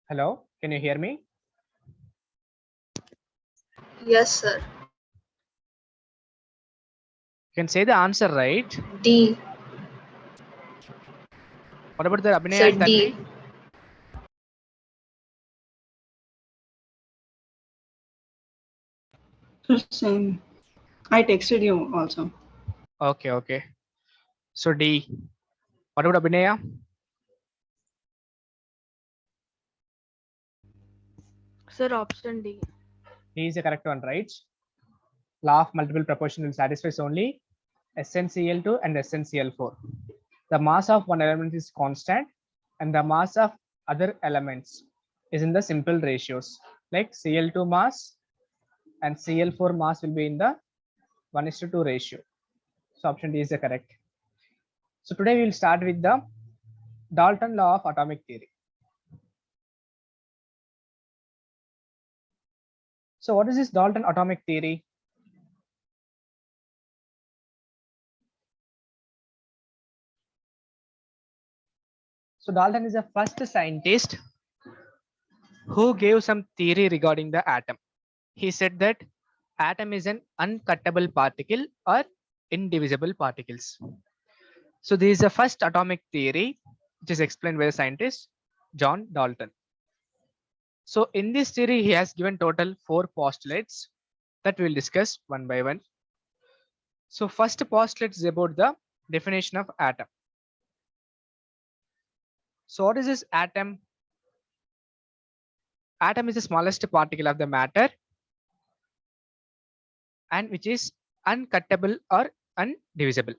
Hello, can you hear me? Yes, sir. You can say the answer, right? D. What about the Abhinaya and Said D. Tanvi? Same. I texted you also. Okay. So D. What about Abhinaya? Sir, option D. D is the correct one, right? Law of multiple proportion will satisfy only SnCl2 and SnCl4. The mass of one element is constant and the mass of other elements is in the simple ratios, like Cl2 mass and Cl4 mass will be in the 1:2 ratio. So option D is the correct. So today we will start with the Dalton law of atomic theory. So what is this Dalton atomic theory? So Dalton is the first scientist who gave some theory regarding the atom. He said that atom is an uncuttable particle or indivisible particles. So this is the first atomic theory which is explained by the scientist John Dalton. So in this theory, he has given total 4 postulates that we will discuss one by one. So first postulate is about the definition of atom. So what is this atom? Atom is the smallest particle of the matter and which is uncuttable or undivisible.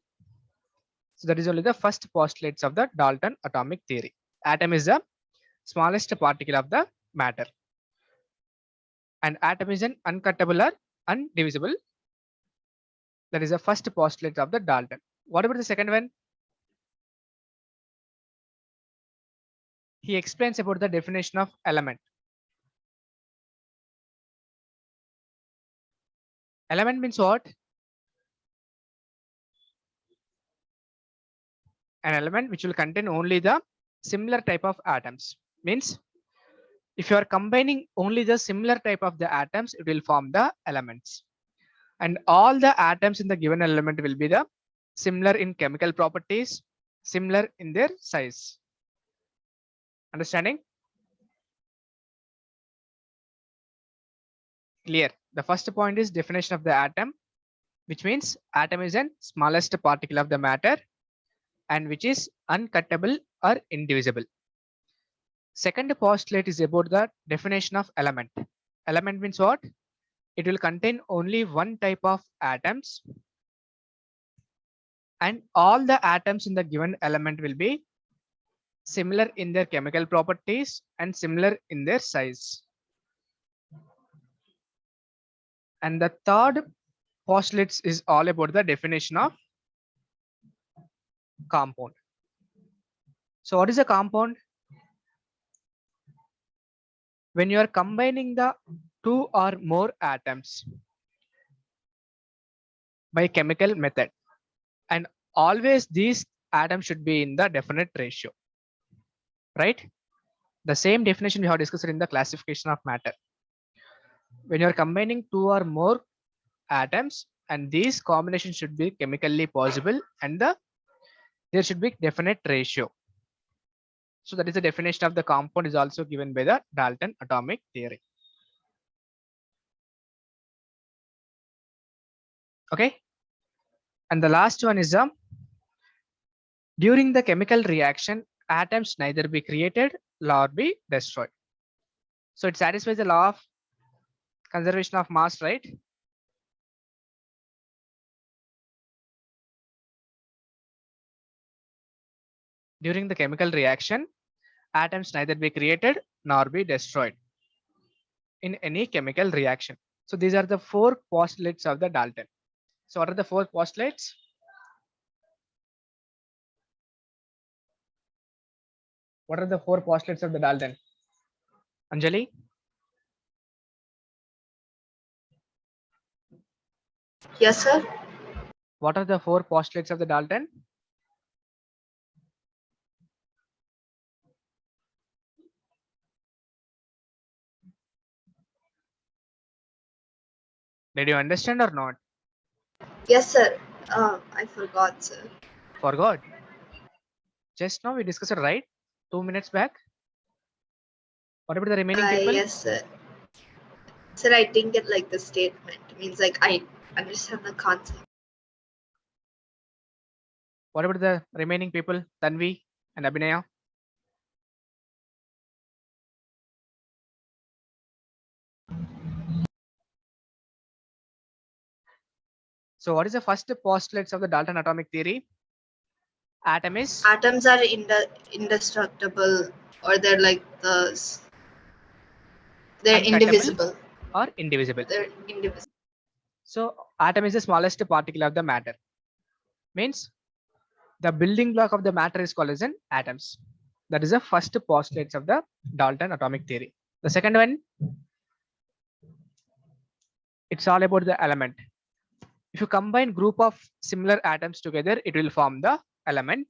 So that is only the first postulates of the Dalton atomic theory. Atom is the smallest particle of the matter and atom is an uncuttable or undivisible. That is the first postulate of the Dalton. What about the second one? He explains about the definition of element. Element means what? An element which will contain only the similar type of atoms. Means if you are combining only the similar type of the atoms, it will form the elements. And all the atoms in the given element will be the similar in chemical properties, similar in their size. Understanding? Clear. The first point is definition of the atom, which means atom is an smallest particle of the matter and which is uncuttable or indivisible. Second postulate is about the definition of element. Element means what? It will contain only one type of atoms and all the atoms in the given element will be similar in their chemical properties and similar in their size. And the third postulate is all about the definition of compound. So what is a compound? When you are combining the two or more atoms by chemical method, and always these atoms should be in the definite ratio, right? The same definition we have discussed in the classification of matter. When you are combining two or more atoms and these combinations should be chemically possible and there should be definite ratio. So that is the definition of the compound is also given by the Dalton atomic theory. Okay. And the last one is during the chemical reaction, atoms neither be created nor be destroyed. So it satisfies the law of conservation of mass, right? During the chemical reaction, atoms neither be created nor be destroyed in any chemical reaction. So these are the 4 postulates of the Dalton. So what are the 4 postulates? What are the 4 postulates of the Dalton? Anjali? Yes, sir. What are the 4 postulates of the Dalton? Did you understand or not? Yes, sir. I forgot, sir. Forgot. Just now we discussed it, right? 2 minutes back. What about the remaining people? Yes, sir. Sir, I didn't get like the statement. It means like I understand the concept. What about the remaining people? Tanvi and Abhinaya? So what is the first postulates of the Dalton atomic theory? Atom is Atoms are indestructible, or they're like they're Uncuttable. indivisible. or indivisible. They're indivisible. So atom is the smallest particle of the matter. Means the building block of the matter is called as an atoms. That is the first postulates of the Dalton atomic theory. The second one, it's all about the element. If you combine group of similar atoms together, it will form the element.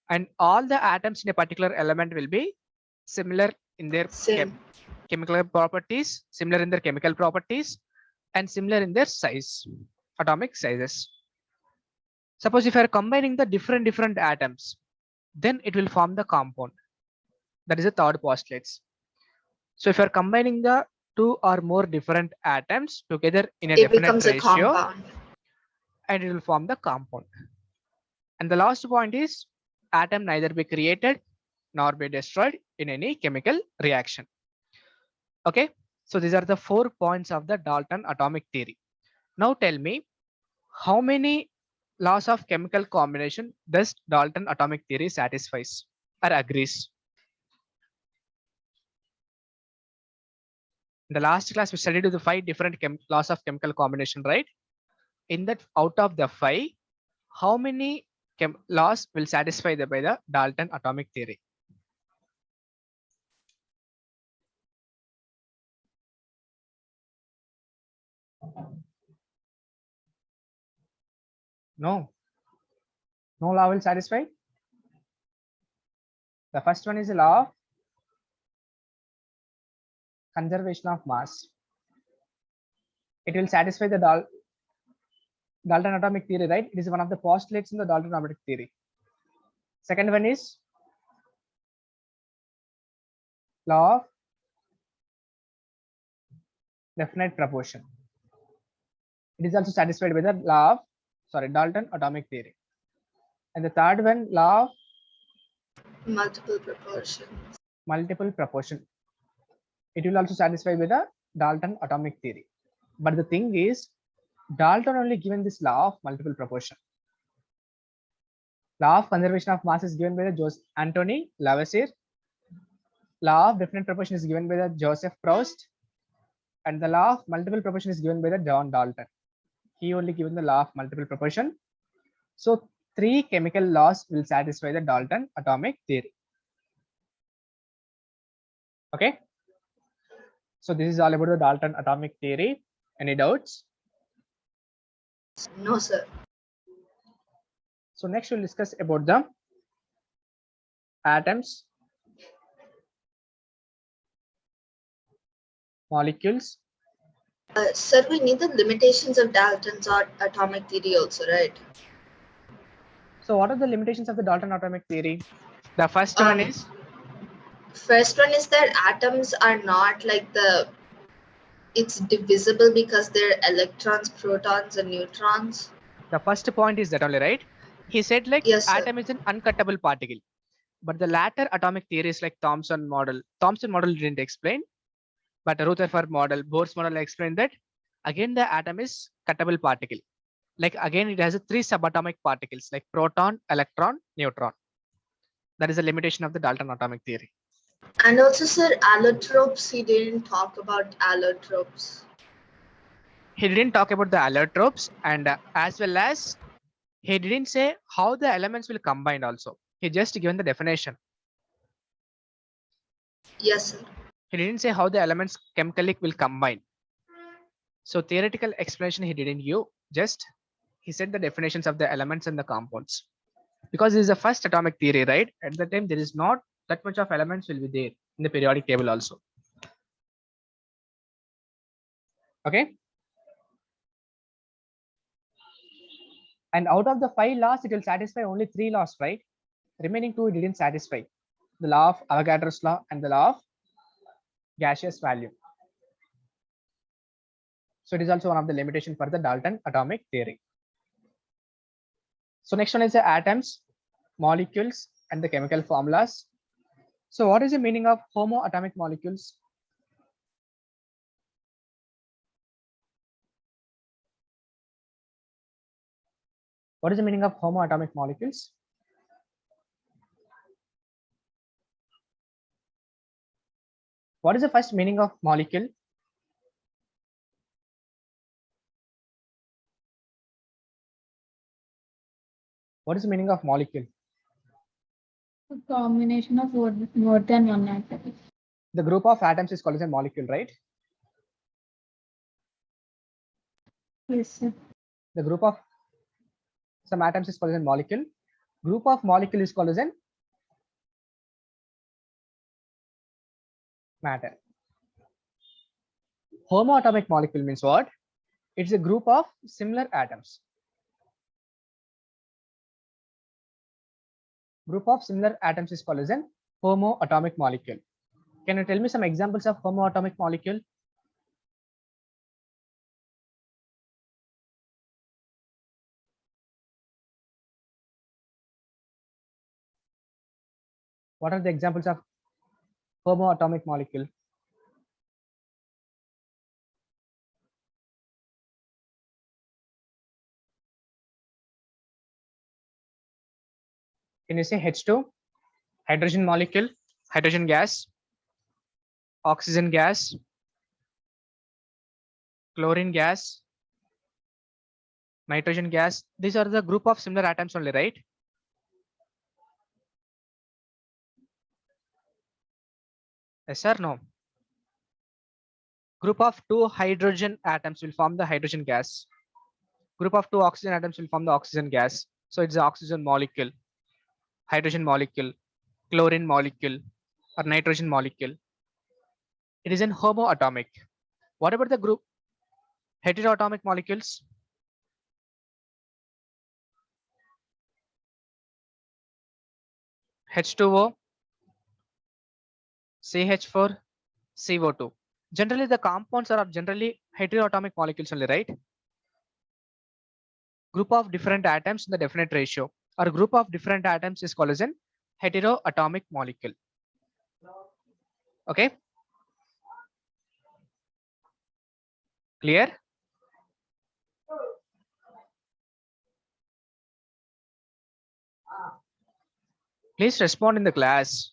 And all the atoms in a particular element will be similar in their Same. chemical properties, similar in their chemical properties, and similar in their size, atomic sizes. Suppose if you are combining the different atoms, then it will form the compound. That is the third postulates. So if you are combining the two or more different atoms together in a It definite becomes a ratio, compound. and it will form the compound. And the last point is atom neither be created nor be destroyed in any chemical reaction. Okay, so these are the 4 points of the Dalton atomic theory. Now tell me, how many laws of chemical combination does Dalton atomic theory satisfies or agrees? In the last class, we studied the 5 different laws of chemical combination, right? In that, out of the 5, how many laws will satisfy by the Dalton atomic theory? No. No law will satisfy. The first one is the law of conservation of mass. It will satisfy the Dalton atomic theory, right? It is one of the postulates in the Dalton atomic theory. Second one is law of definite proportion. It is also satisfied by the law of Dalton atomic theory. And the third one, law of Multiple proportions. multiple proportion. It will also satisfy with the Dalton atomic theory. But the thing is, Dalton only given this law of multiple proportion. Law of conservation of mass is given by the Antony Lavoisier. Law of definite proportion is given by the Joseph Proust. And the law of multiple proportion is given by the John Dalton. He only given the law of multiple proportion. So 3 chemical laws will satisfy the Dalton atomic theory. Okay. So this is all about the Dalton atomic theory. Any doubts? No, sir. So next we'll discuss about the atoms, molecules. Sir, we need the limitations of Dalton's atomic theory also, right? So what are the limitations of the Dalton atomic theory? The first one is, First one is that atoms are not like it's divisible because they're electrons, protons, and neutrons. the first point is that only, right? He said like Yes, sir. atom is an uncuttable particle. But the latter atomic theories like Thomson model didn't explain, but Rutherford model, Bohr's model explained that again the atom is cuttable particle. Like again it has 3 subatomic particles like proton, electron, neutron. That is a limitation of the Dalton atomic theory. And also, sir, allotropes, he didn't talk about allotropes. He didn't talk about the allotropes, and as well as he didn't say how the elements will combine also. He just given the definition. Yes, sir. He didn't say how the elements chemically will combine. So theoretical explanation he didn't give, just he said the definitions of the elements and the compounds. Because this is the first atomic theory, right? At the time there is not that much of elements will be there in the periodic table also. Okay. And out of the 5 laws, it will satisfy only 3 laws, right? Remaining 2 it didn't satisfy. The law of Avogadro's law and the law of gaseous volume. So it is also one of the limitation for the Dalton atomic theory. So next one is the atoms, molecules, and the chemical formulas. So what is the meaning of homoatomic molecules? What is the meaning of homoatomic molecules? What is the first meaning of molecule? What is the meaning of molecule? A combination of more than one atom. The group of atoms is called as a molecule, right? Yes, sir. The group of some atoms is called as a molecule. Group of molecule is called as an matter. Homoatomic molecule means what? It's a group of similar atoms. Group of similar atoms is called as an homoatomic molecule. Can you tell me some examples of homoatomic molecule? What are the examples of homoatomic molecule? Can you say H2, hydrogen molecule, hydrogen gas, oxygen gas, chlorine gas, nitrogen gas? These are the group of similar atoms only, right? Yes or no? Group of 2 hydrogen atoms will form the hydrogen gas. Group of 2 oxygen atoms will form the oxygen gas. So it's the oxygen molecule, hydrogen molecule, chlorine molecule, or nitrogen molecule. It is an homoatomic. What about the group heteroatomic molecules? H2O, CH4, CO2. Generally, the compounds are generally heteroatomic molecules only, right? Group of different atoms in the definite ratio, or group of different atoms is called as an heteroatomic molecule. Okay. Clear? Please respond in the class.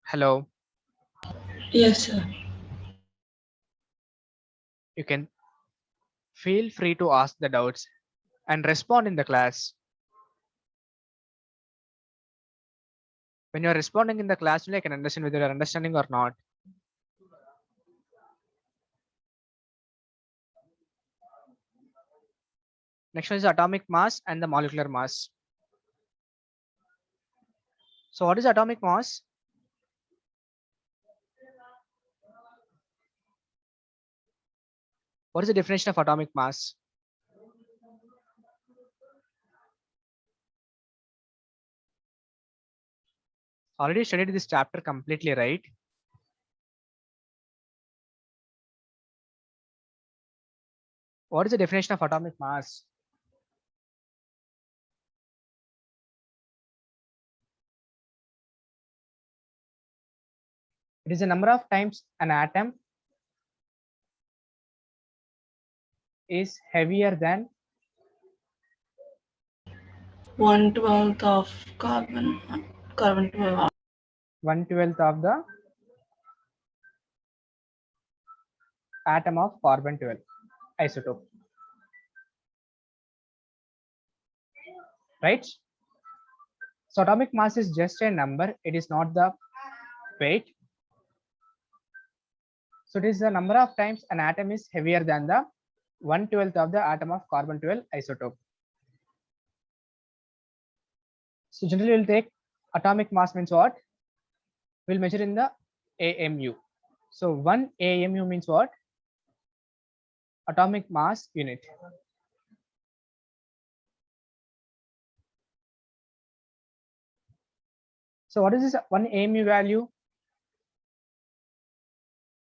Hello. Yes, sir. You can feel free to ask the doubts and respond in the class. When you're responding in the class, I can understand whether you're understanding or not. Next one is atomic mass and the molecular mass. So what is atomic mass? What is the definition of atomic mass? Already studied this chapter completely, right? What is the definition of atomic mass? It is the number of times an atom is heavier than 1/12 of carbon 12. 1/12 of the atom of carbon 12 isotope. Right? So atomic mass is just a number. It is not the weight. So it is the number of times an atom is heavier than the 1/12 of the atom of carbon 12 isotope. So generally we'll take atomic mass means what? We'll measure in the AMU. So 1 AMU means what? atomic mass unit. So what is this 1 AMU value?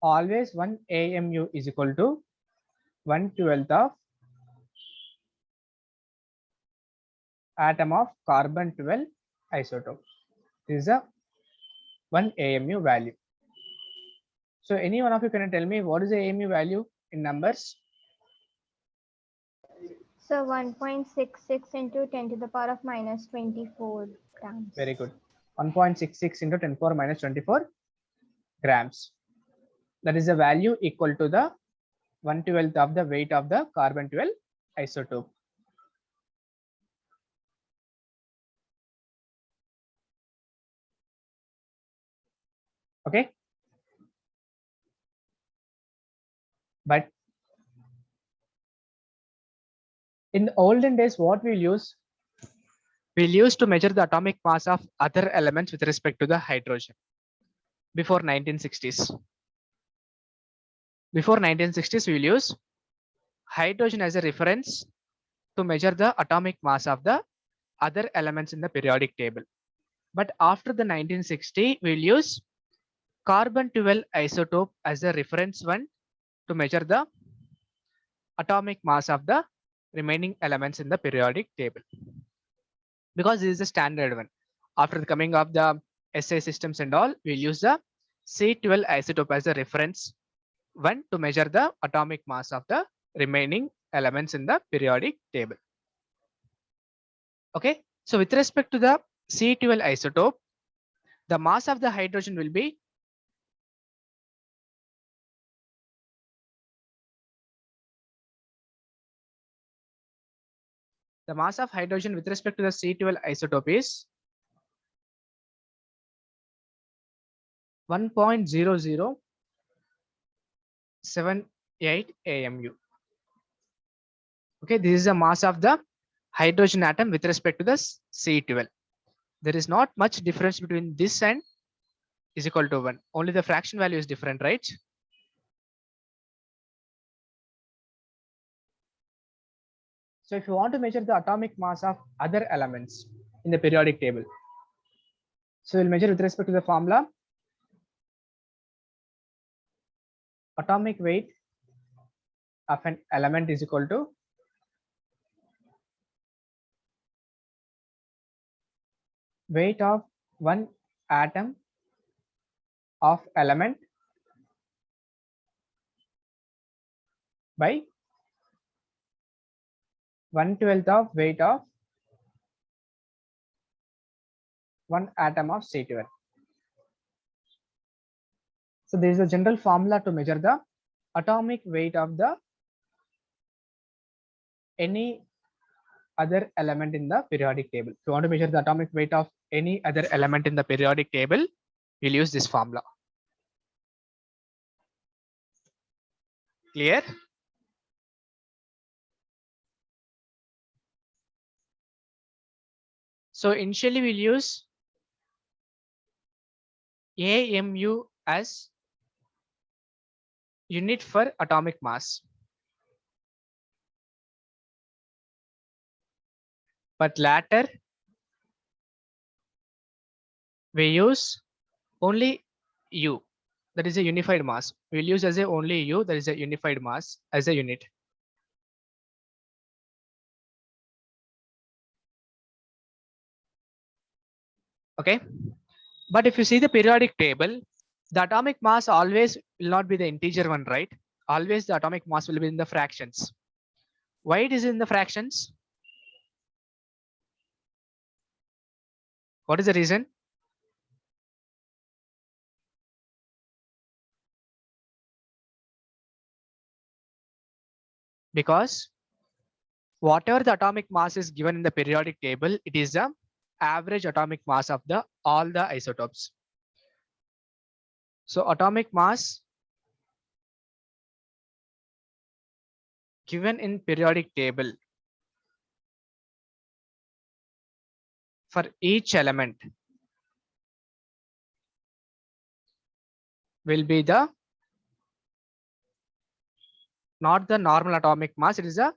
Always 1 AMU is equal to 1/12 of atom of carbon 12 isotope. This is a 1 AMU value. So any one of you can tell me what is the AMU value in numbers? So 1.66 into 10 to the power of minus 24 grams. Very good. 1.66 into 10 power minus 24 grams. That is a value equal to the 1/12 of the weight of the carbon 12 isotope. Okay. But in the olden days, what we'll use to measure the atomic mass of other elements with respect to the hydrogen before 1960s. Before 1960s, we will use hydrogen as a reference to measure the atomic mass of the other elements in the periodic table. But after the 1960, we will use carbon 12 isotope as a reference one to measure the atomic mass of the remaining elements in the periodic table. Because this is the standard one. After the coming of the SI systems and all, we'll use the C12 isotope as a reference one to measure the atomic mass of the remaining elements in the periodic table. Okay, so with respect to the C12 isotope, the mass of the hydrogen will be with respect to the C12 isotope is 1.0078 AMU. Okay, this is the mass of the hydrogen atom with respect to the C12. There is not much difference between this and is equal to 1. Only the fraction value is different, right? So if you want to measure the atomic mass of other elements in the periodic table, so we'll measure with respect to the formula. Atomic weight of an element is equal to weight of one atom of element by 1/12 of weight of one atom of C12. So there is a general formula to measure the atomic weight of the any other element in the periodic table. If you want to measure the atomic weight of any other element in the periodic table, we'll use this formula. Clear? So initially we'll use AMU as unit for atomic mass. But later we use only U, that is a unified mass. We'll use as a only U, that is a unified mass as a unit. Okay, but if you see the periodic table, the atomic mass always will not be the integer one, right? Always the atomic mass will be in the fractions. Why it is in the fractions? What is the reason? Because whatever the atomic mass is given in the periodic table, it is the average atomic mass of the all the isotopes. So atomic mass given in periodic table for each element will be the not the normal atomic mass, it is the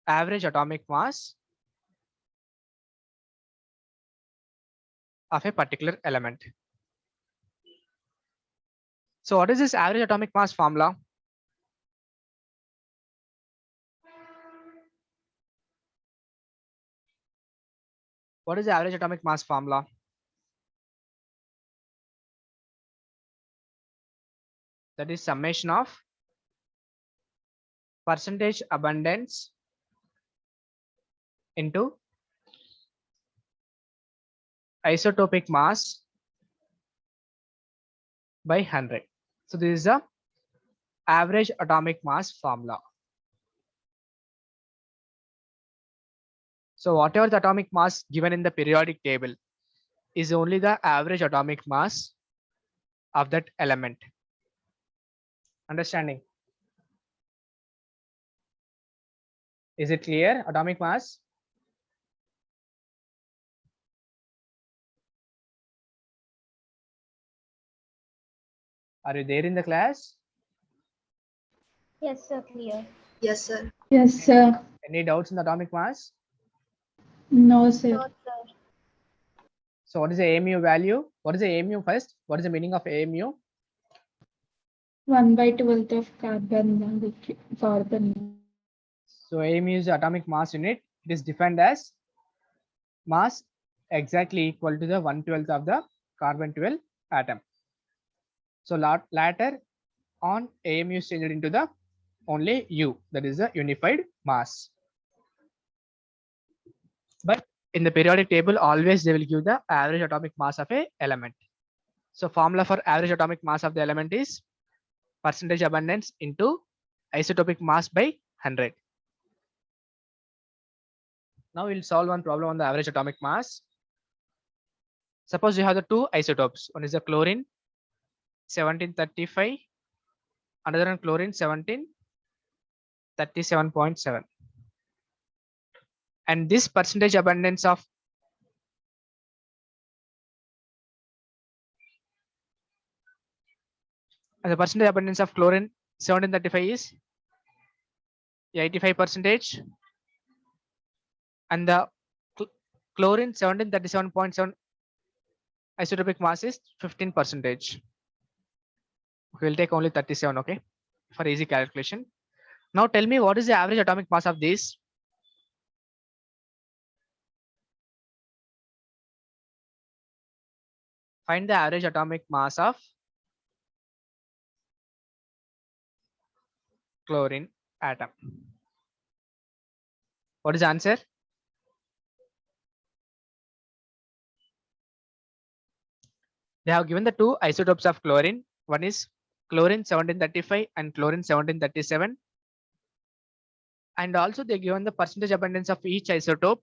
average atomic mass of a particular element. So what is this average atomic mass formula? What is the average atomic mass formula? That is summation of percentage abundance into isotopic mass by 100. So this is the average atomic mass formula. So whatever the atomic mass given in the periodic table is only the average atomic mass of that element. Understanding? Is it clear? Atomic mass? Are you there in the class? Yes, sir, clear. Yes, sir. Yes, sir. Any doubts in the atomic mass? No, sir. No, sir. So what is the AMU value? What is the AMU first? What is the meaning of AMU? 1/12 of carbon. So AMU is the atomic mass unit. It is defined as mass exactly equal to the 1/12 of the carbon 12 atom. So later on AMU is changed into the only U, that is the unified mass. But in the periodic table, always they will give the average atomic mass of a element. So formula for average atomic mass of the element is percentage abundance into isotopic mass by 100. Now we'll solve one problem on the average atomic mass. Suppose you have the two isotopes. One is the chlorine 1735, another one chlorine 1737.7. And this percentage abundance of the percentage abundance of chlorine 1735 is 85 percentage, and the chlorine 1737.7 isotopic mass is 15 percentage. We'll take only 37, okay, for easy calculation. Now tell me what is the average atomic mass of this? Find the average atomic mass of chlorine atom. What is the answer? They have given the two isotopes of chlorine. One is chlorine 1735 and chlorine 1737. And also they given the percentage abundance of each isotope.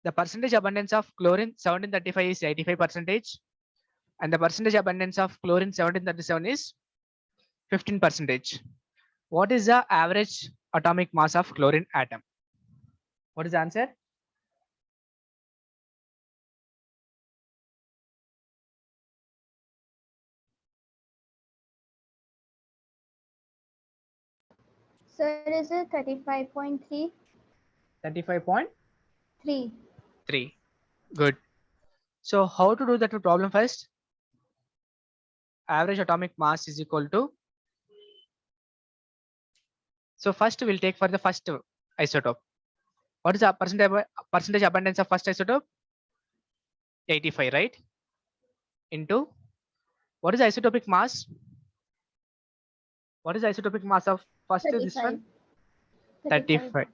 The percentage abundance of chlorine 1735 is 85 percentage, and the percentage abundance of chlorine 1737 is 15 percentage. What is the average atomic mass of chlorine atom? What is the answer? Sir, is it 35.3? 35.3. 3. Good. So how to do that problem first? Average atomic mass is equal to. So first we'll take for the first isotope. What is the percentage abundance of first isotope? 85, right? Into what is the isotopic mass? What is the isotopic mass of first this one? 35.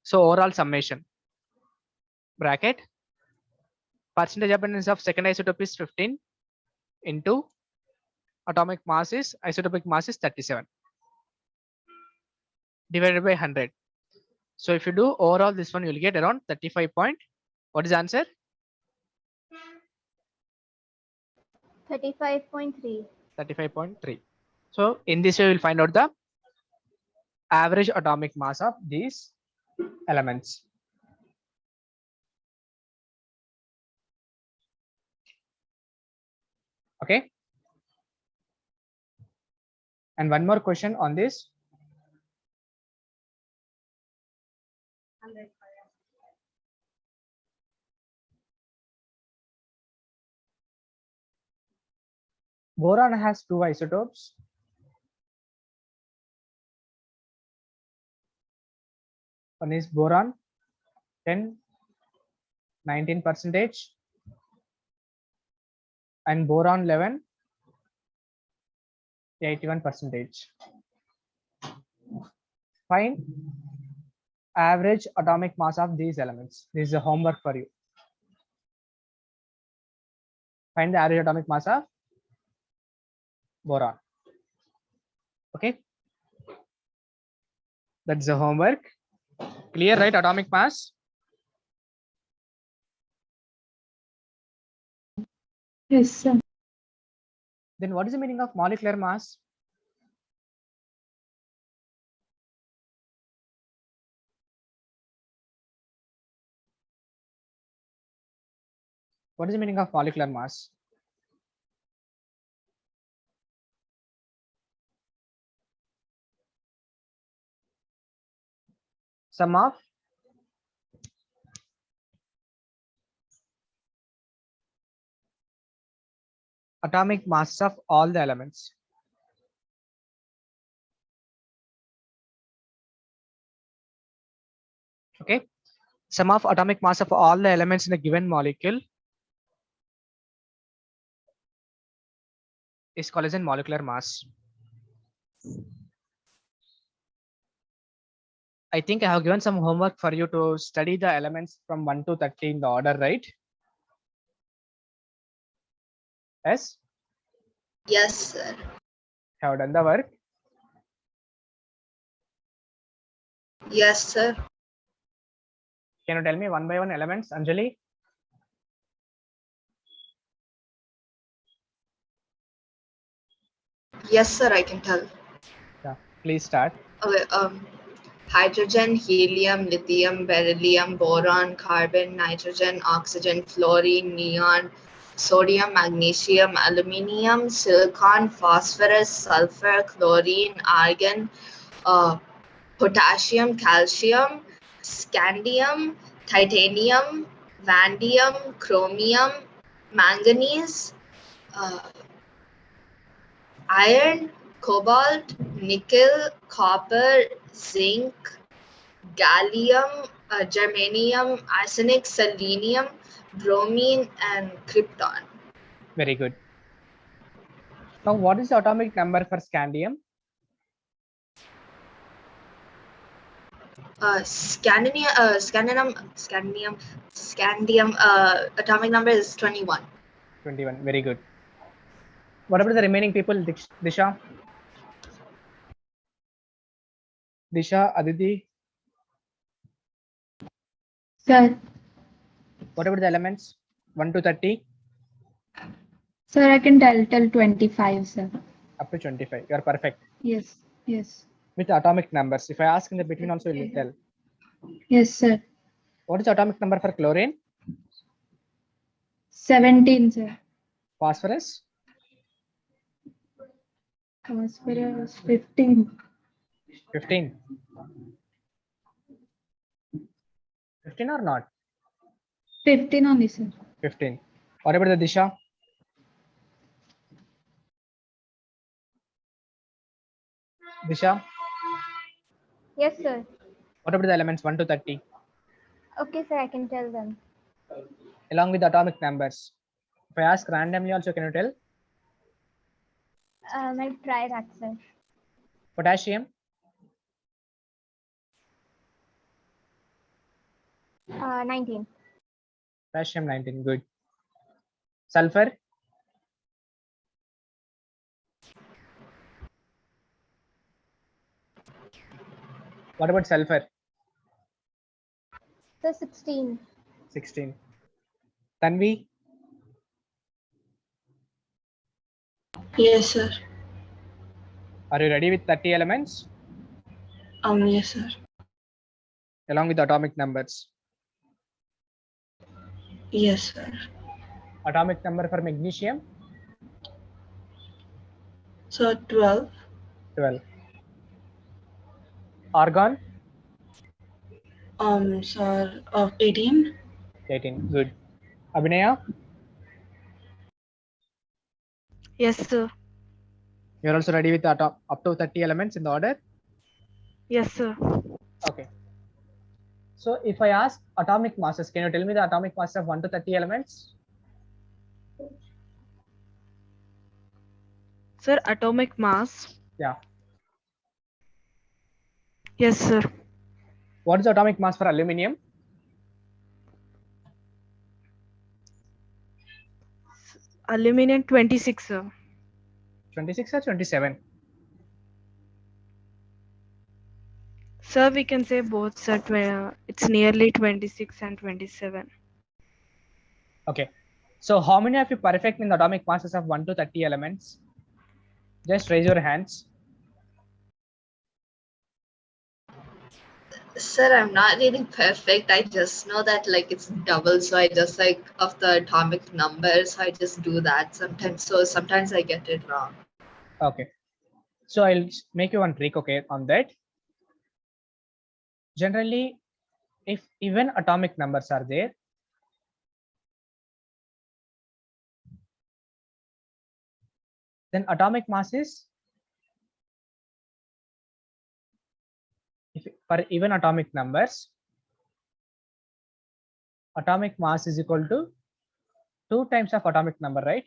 So overall summation bracket percentage abundance of second isotope is 15 into atomic mass is isotopic mass is 37 divided by 100. So if you do overall this one, you will get around 35 point. What is the answer? 35.3. 35.3. So in this way, we'll find out the average atomic mass of these elements. Okay. And one more question on this. Boron has two isotopes. One is boron 10, 19%, and boron 11, 81%. Find average atomic mass of these elements. This is a homework for you. Find the average atomic mass of boron. Okay, that's the homework. Clear, right? Atomic mass. Yes, sir. Then what is the meaning of molecular mass? What is the meaning of molecular mass? Sum of atomic mass of all the elements. Okay, sum of atomic mass of all the elements in a given molecule is called as a molecular mass. I think I have given some homework for you to study the elements from 1 to 30 in the order, right? Yes, Yes, sir. have done the work. Yes, sir. Can you tell me one by one elements, Anjali? Yes, sir, I can tell. Yeah, please start. Okay, hydrogen, helium, lithium, beryllium, boron, carbon, nitrogen, oxygen, fluorine, neon, sodium, magnesium, aluminium, silicon, phosphorus, sulfur, chlorine, argon, potassium, calcium, scandium, titanium, vanadium, chromium, manganese, iron, cobalt, nickel, copper, zinc, gallium, germanium, arsenic, selenium, bromine, and krypton. Very good. Now, what is the atomic number for scandium? Scandium, atomic number is 21. 21. Very good. What about the remaining people? Disha? Disha, Aditi? Sir. What about the elements? 1 to 30? Sir, I can tell till 25, sir. Up to 25. You are perfect. Yes. Yes. With atomic numbers. If I ask in the between also, you will tell. Yes, sir. What is the atomic number for chlorine? 17, sir. Phosphorus? Phosphorus 15. 15. 15 or not? 15 only, sir. 15. What about the Disha? Disha? Yes, sir. What about the elements 1 to 30? Okay, sir, I can tell them. Along with the atomic numbers. If I ask randomly also, can you tell? I'll try that, sir. Potassium? 19. Potassium 19. Good. Sulfur? What about sulfur? So 16. 16. Tanvi? Yes, sir. Are you ready with 30 elements? Yes, sir. Along with the atomic numbers. Yes, sir. Atomic number for magnesium? So 12. 12. Argon? Sir, 18. 18. Good. Abhinaya, Yes, sir. you're also ready with the up to 30 elements in the order? Yes, sir. Okay. So if I ask atomic masses, can you tell me the atomic mass of 1 to 30 elements? Sir, atomic mass. Yeah. Yes, sir. What is the atomic mass for aluminium? Aluminum 26, sir. 26 or 27? Sir, we can say both, sir. It's nearly 26 and 27. Okay. So how many of you perfect in the atomic masses of 1 to 30 elements? Just raise your hands. Sir, I'm not really perfect. I just know that like it's double, so I just like of the atomic number, so I just do that sometimes. So sometimes I get it wrong. Okay. So I'll make you one trick, okay, on that. Generally, if even atomic numbers are there, then atomic mass is, if for even atomic numbers, atomic mass is equal to 2 times of atomic number, right?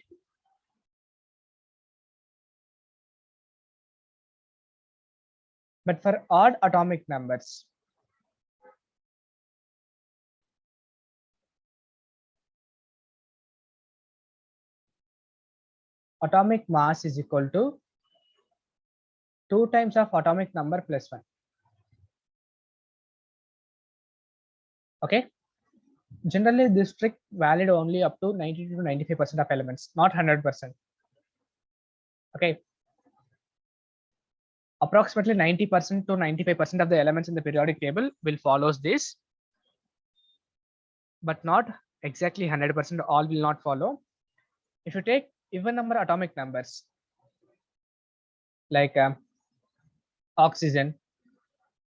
But for odd atomic numbers, atomic mass is equal to 2 times of atomic number plus 1. Okay. Generally, this trick valid only up to 90 to 95% of elements, not 100%. Okay. Approximately 90% to 95% of the elements in the periodic table will follows this, but not exactly 100%. All will not follow. If you take even number atomic numbers like oxygen,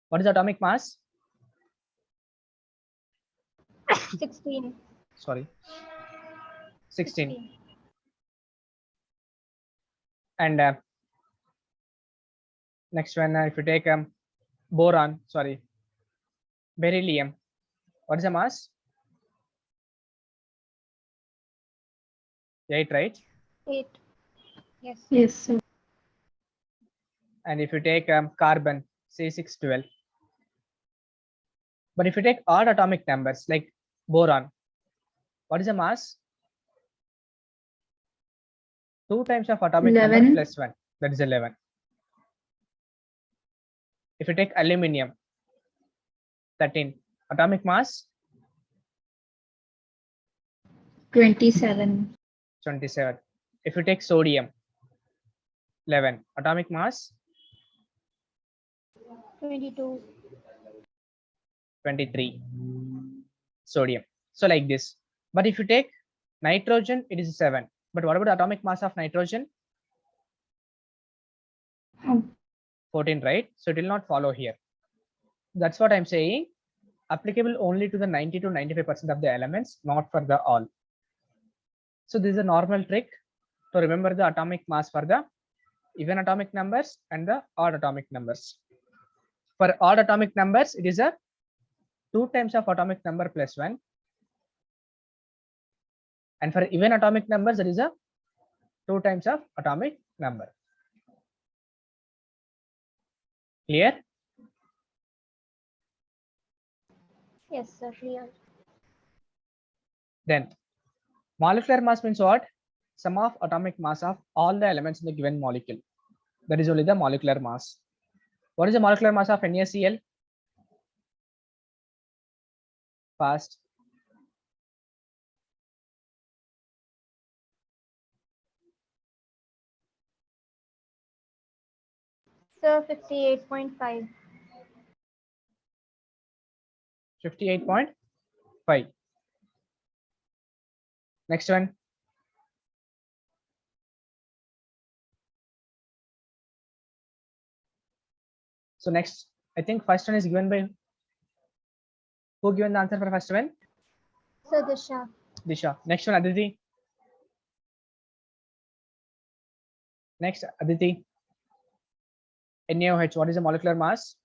what is atomic mass? 16. Sorry, 16. And next one, if you take boron, sorry, beryllium, what is the mass? 8, right? 8. Yes. Yes, sir. And if you take carbon, say 612. But if you take odd atomic numbers like boron, what is the mass? 2 times of atomic number 11. plus 1, that is 11. If you take aluminium, 13. Atomic mass? 27. 27. If you take sodium, 11. Atomic mass? 22. 23. Sodium. So like this. But if you take nitrogen, it is 7. But what about the atomic mass of nitrogen? 14, right? So it will not follow here. That's what I'm saying. Applicable only to the 90 to 95% of the elements, not for the all. So this is a normal trick to remember the atomic mass for the even atomic numbers and the odd atomic numbers. For odd atomic numbers, it is a 2 times of atomic number plus 1. And for even atomic numbers, it is a 2 times of atomic number. Clear? Yes, sir. Clear. Then molecular mass means what? Sum of atomic mass of all the elements in the given molecule. That is only the molecular mass. What is the molecular mass of NaCl? Fast. Sir, 58.5. 58.5. Next one. So next, I think first one is given by who given the answer for first one? So Disha. Disha. Next one, Aditi. Next, Aditi. NaOH, what is the molecular mass?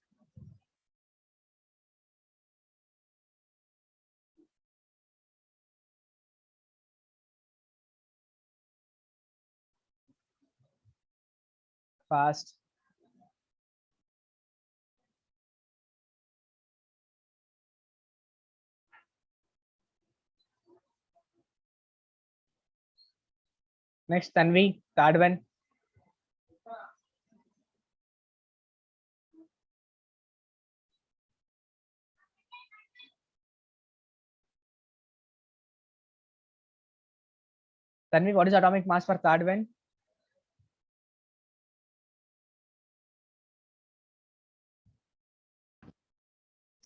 Fast. Next, Tanvi, third one. Tanvi, what is atomic mass for third one?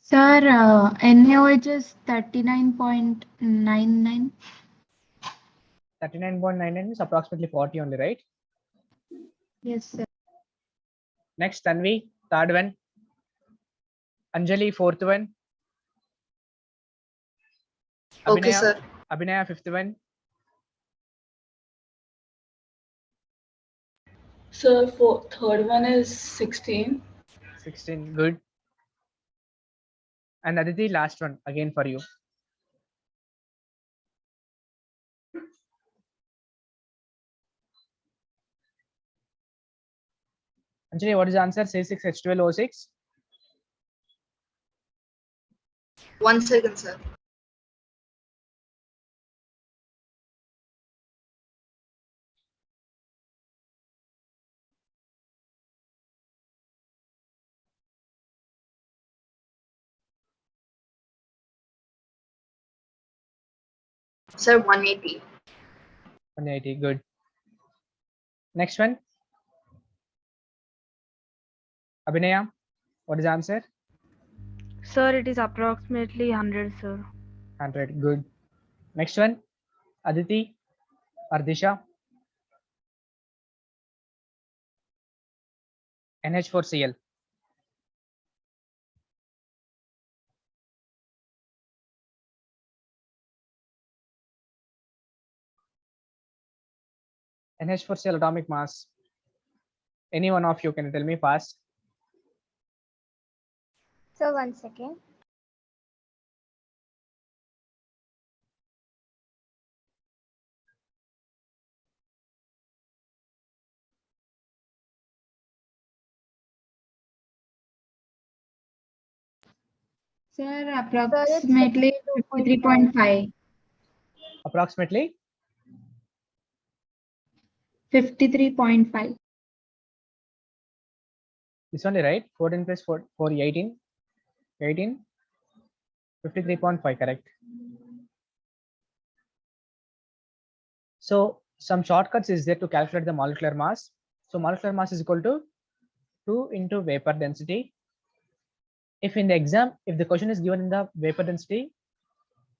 Sir, NaOH is 39.99. 39.99 is approximately 40 only, right? Yes, sir. Next, Tanvi, third one. Anjali, fourth one. Okay, Abhinaya, sir. Abhinaya, fifth one. Sir, for third one is 16. 16, good. And Aditi, last one again for you. Anjali, what is the answer? C6H12O6. 1 second, sir. Sir, 180. 180, good. Next one. Abhinaya, what is the answer? Sir, it is approximately 100, sir. 100, good. Next one. Aditi or Disha. NH4Cl. NH4Cl atomic mass. Any one of you can tell me fast. So 1 second. Sir, approximately 53.5. Approximately 53.5. this only, right? 14 plus 4, 18. 18. 53.5, correct. So some shortcuts is there to calculate the molecular mass. So molecular mass is equal to 2 into vapor density. If in the exam, if the question is given in the vapor density,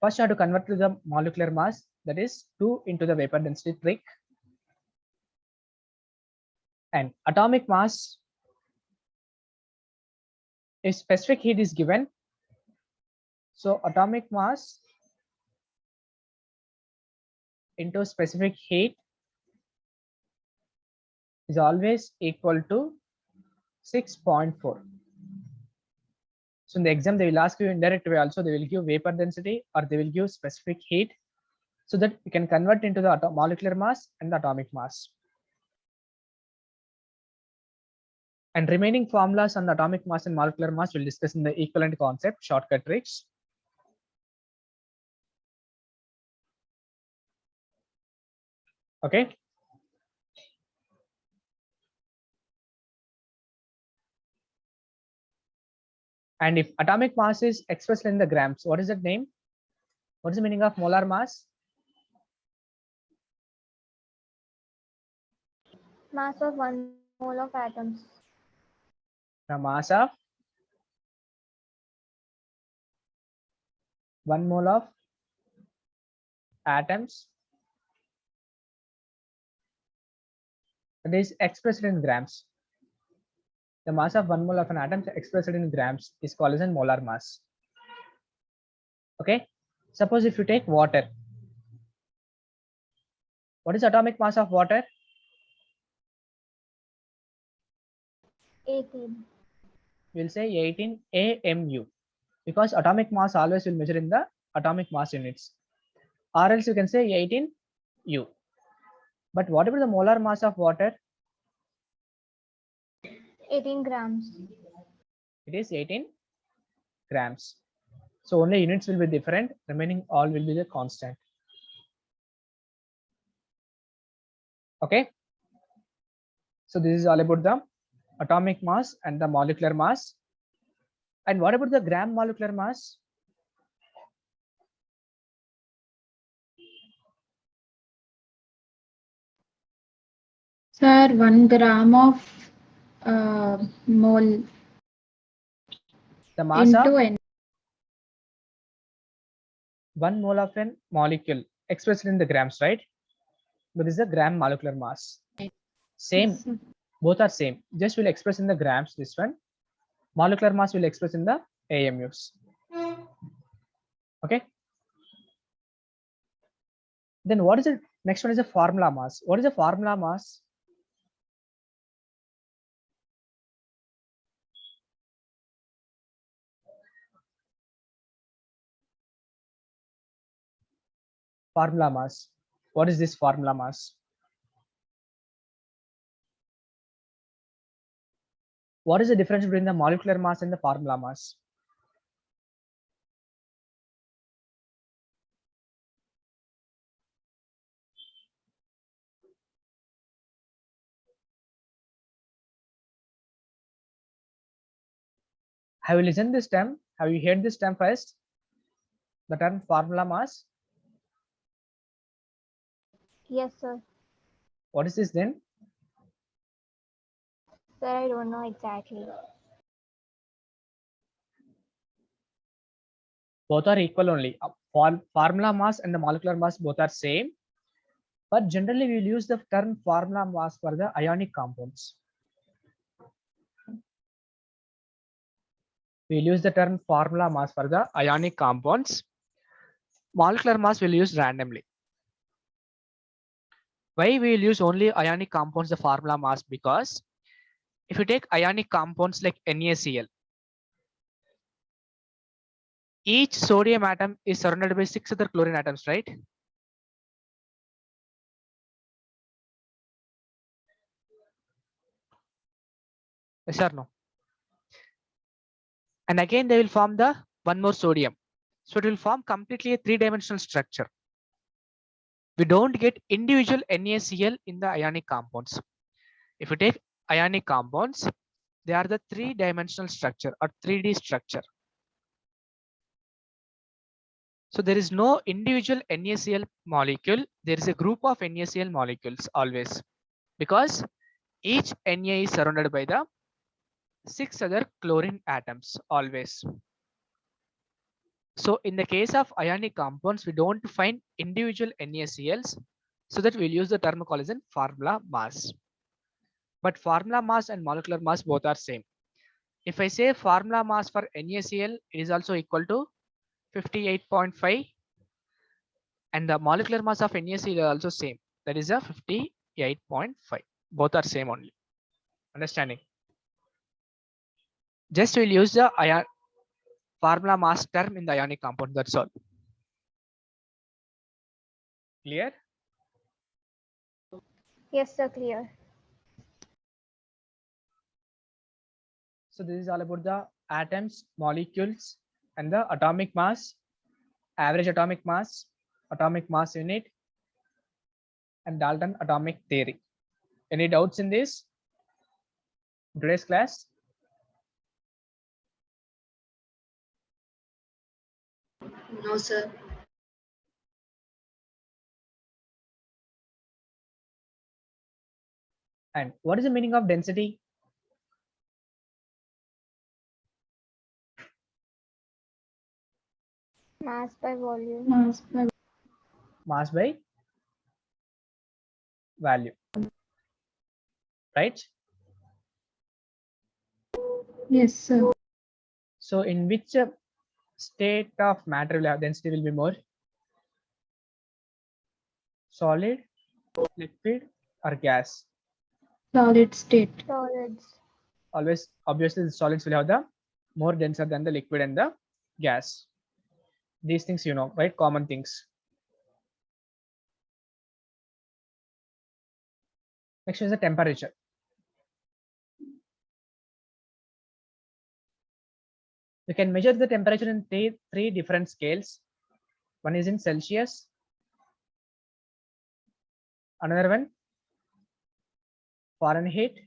first you have to convert to the molecular mass, that is 2 into the vapor density trick. And atomic mass, if specific heat is given, so atomic mass into specific heat is always equal to 6.4. So in the exam, they will ask you in direct way also, they will give vapor density or they will give specific heat, so that you can convert into the molecular mass and the atomic mass. And remaining formulas on the atomic mass and molecular mass we'll discuss in the equivalent concept, shortcut tricks. Okay. And if atomic mass is expressed in the grams, what is that name? What is the meaning of molar mass? Mass of 1 mole of atoms. The mass of 1 mole of atoms, that is expressed in grams. The mass of 1 mole of an atom expressed in grams is called as a molar mass. Okay. Suppose if you take water, what is atomic mass of water? 18. We'll say 18 AMU, because atomic mass always will measure in the atomic mass units, or else you can say 18 U. But what about the molar mass of water? 18 grams. It is 18 grams. So only units will be different, remaining all will be the constant. Okay. So this is all about the atomic mass and the molecular mass. And what about the gram molecular mass? Sir, 1 gram of mole The mass into of N. 1 mole of an molecule expressed in the grams, right? But this is the gram molecular mass. Same, Yes, sir. both are same. Just will express in the grams. This one, molecular mass will express in the AMUs. Okay. Then what is it? Next one is a formula mass. What is a formula mass? Formula mass. What is this formula mass? What is the difference between the molecular mass and the formula mass? Have you listened this term? Have you heard this term first? The term formula mass. Yes, sir. What is this then? Sir, I don't know exactly. Both are equal only. Formula mass and the molecular mass both are same. But generally we will use the term formula mass for the ionic compounds. We will use the term formula mass for the ionic compounds. Molecular mass will use randomly. Why we will use only ionic compounds, the formula mass? Because if you take ionic compounds like NaCl, each sodium atom is surrounded by 6 other chlorine atoms, right? Yes or no? And again they will form the one more sodium. So it will form completely a 3-dimensional structure. We don't get individual NaCl in the ionic compounds. If you take ionic compounds, they are the 3-dimensional structure or 3D structure. So there is no individual NaCl molecule. There is a group of NaCl molecules always, because each Na is surrounded by the 6 other chlorine atoms always. So in the case of ionic compounds, we don't find individual NaCls, so that we'll use the term called as formula mass. But formula mass and molecular mass both are same. If I say formula mass for NaCl, it is also equal to 58.5, and the molecular mass of NaCl is also same. That is a 58.5. Both are same only. Understanding? Just we'll use the formula mass term in the ionic compound. That's all. Clear? Yes, sir, clear. So this is all about the atoms, molecules, and the atomic mass, average atomic mass unit, and Dalton atomic theory. Any doubts in this today's class? No, sir. And what is the meaning of density? Mass by volume. Mass by value, right? Yes, sir. So in which state of matter will have density will be more? Solid, liquid, or gas? Solid state. Solids. Always, obviously, the solids will have the more denser than the liquid and the gas. These things, you know, right? Common things. Next is the temperature. We can measure the temperature in three different scales. One is in Celsius, another one Fahrenheit,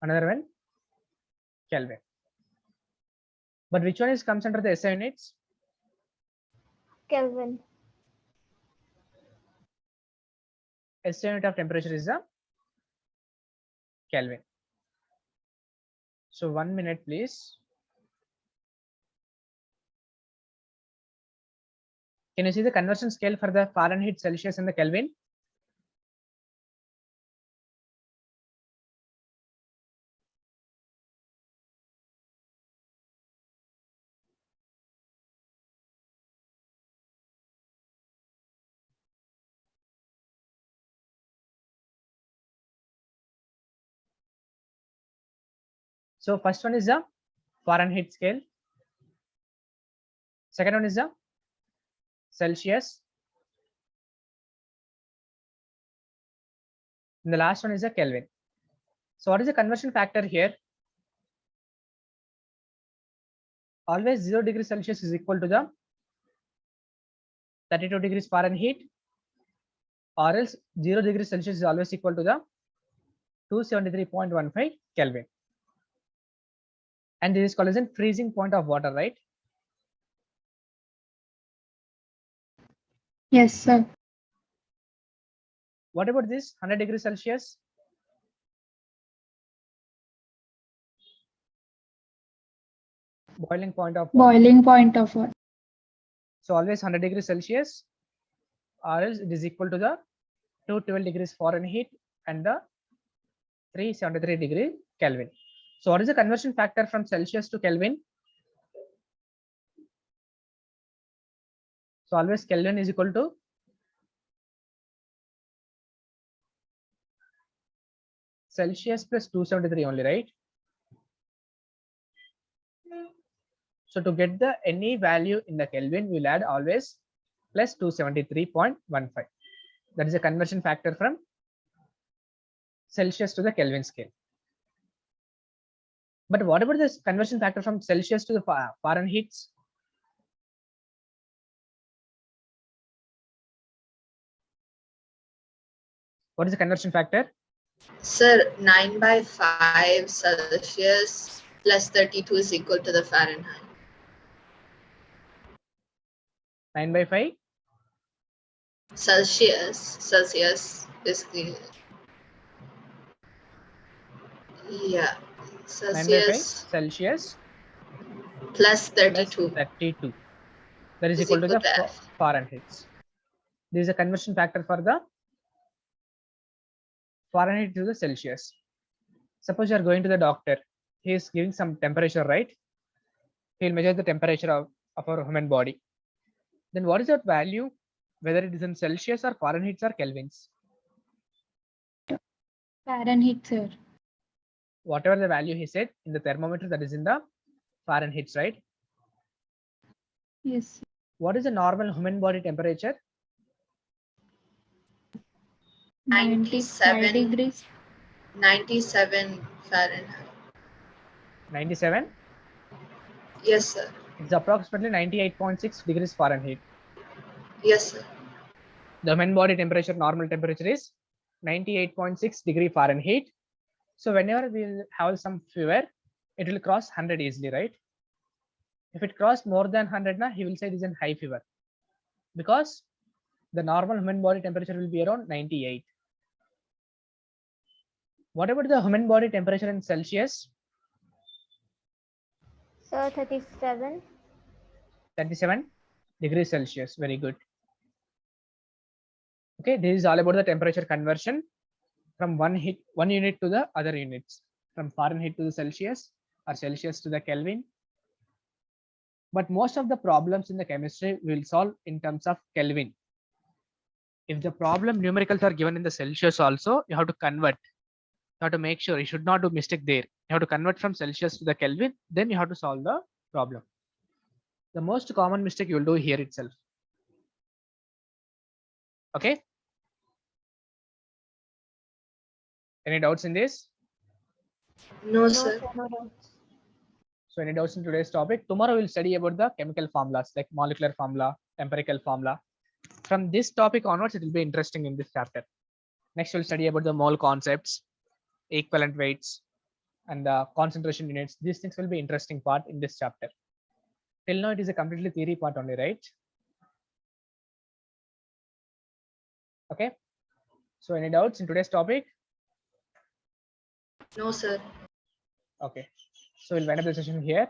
another one Kelvin. But which one is comes under the SI units? Kelvin. SI unit of temperature is the Kelvin. So 1 minute, please. Can you see the conversion scale for the Fahrenheit, Celsius, and the Kelvin? So first one is the Fahrenheit scale. Second one is the Celsius. And the last one is the Kelvin. So what is the conversion factor here? Always 0 degrees Celsius is equal to the 32 degrees Fahrenheit, or else 0 degrees Celsius is always equal to the 273.15 Kelvin. And this is called as a freezing point of water, right? Yes, sir. What about this 100 degrees Celsius? Boiling point of water. Boiling point of water. So always 100 degrees Celsius, or else it is equal to the 212 degrees Fahrenheit and the 373 degree Kelvin. So what is the conversion factor from Celsius to Kelvin? So always Kelvin is equal to Celsius plus 273 only, right? So to get the any value in the Kelvin, we'll add always plus 273.15. That is a conversion factor from Celsius to the Kelvin scale. But what about this conversion factor from Celsius to the Fahrenheit? What is the conversion factor? Sir, 9 by 5 Celsius plus 32 is equal to the Fahrenheit. 9 by 5? Celsius is the, yeah, 9 by 5 Celsius Celsius plus plus 32 32. That is is equal to equal the to F. Fahrenheit. This is a conversion factor for the Fahrenheit to the Celsius. Suppose you are going to the doctor. He is giving some temperature, right? He will measure the temperature of our human body. Then what is that value? Whether it is in Celsius or Fahrenheit or Kelvins? Fahrenheit, sir. Whatever the value he said in the thermometer, that is in the Fahrenheit, right? Yes. What is the normal human body temperature? 97 95 degrees. 97 Fahrenheit. 97. Yes, sir. It's approximately 98.6 degrees Fahrenheit. Yes, sir. The human body temperature, normal temperature is 98.6 degree Fahrenheit. So whenever we will have some fever, it will cross 100 easily, right? If it cross more than 100, he will say it is a high fever, because the normal human body temperature will be around 98. What about the human body temperature in Celsius? So 37. 37 degrees Celsius. Very good. Okay, this is all about the temperature conversion from one unit to the other units. from Fahrenheit to the Celsius or Celsius to the Kelvin. But most of the problems in the chemistry will solve in terms of Kelvin. If the problem numericals are given in the Celsius also, you have to convert. You have to make sure you should not do mistake there. You have to convert from Celsius to the Kelvin, then you have to solve the problem. The most common mistake you will do here itself. Okay. Any doubts in this? No, No, sir. sir, no doubts. So any doubts in today's topic? Tomorrow we'll study about the chemical formulas like molecular formula, empirical formula. From this topic onwards, it will be interesting in this chapter. Next, we'll study about the mole concepts, equivalent weights, and the concentration units. These things will be interesting part in this chapter. Till now, it is a completely theory part only, right? Okay. So any doubts in today's topic? No, sir. Okay. So we'll wind up the session here.